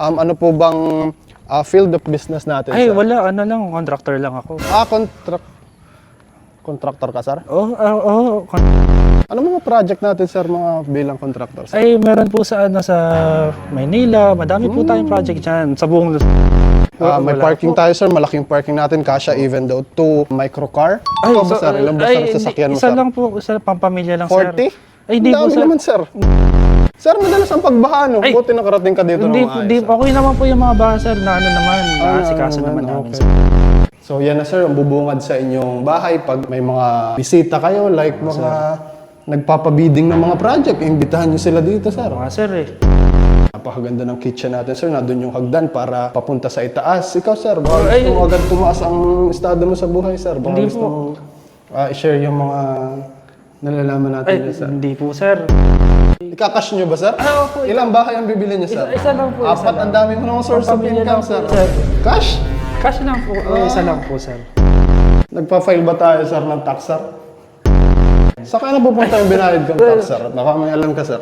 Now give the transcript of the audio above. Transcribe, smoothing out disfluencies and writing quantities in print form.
Ano po bang field of business natin, Ay, sir? wala. Ano lang, contractor lang ako. Contractor ka, sir? Ano mga project natin, sir, mga bilang contractor, sir? Ay, meron po sa Maynila. Madami po tayong project dyan. Sa buong May wala parking tayo, sir. Malaking parking natin. Kasya even though 2 microcar. Ikaw ba, sir? Ilan ba, sir, sasakyan mo, isa sir? lang po. Isa pampamilya lang, 40? sir. Ay, hindi po, Dami sir. naman, sir. Sir, madalas ang pagbaha, no? Ay, Buti nakarating ka dito Hindi, ng maayos, sir. okay naman po yung mga baha, sir, na ano naman. Naasikaso naman namin, okay. sir. So yan na, sir, ang bubungad sa inyong bahay pag may mga bisita kayo, like mga nagpapabiding ng mga project, imbitahan nyo sila dito, sir. Mga sir eh. Napakaganda ng kitchen natin, sir. Nandun yung hagdan para papunta sa itaas. Ikaw, sir, baka Ay, gusto mo agad tumaas ang estado mo sa buhay, sir. Baka Hindi gusto po. mo i-share yung mga nalalaman natin, Ay, niya, sir. hindi po, sir. Ikakash nyo ba, sir? Opo. Ilang bahay ang bibili niyo, sir? Isa lang po, isa Apat, lang. ang dami mo ng source of Pampamilya income, lang sir. po, sir. Cash? Cash lang po. Isa lang po, sir. Nagpa-file ba tayo, sir, ng tax, sir? Saan ka na pupunta yung binayad kong tax, sir? Baka may alam ka, sir.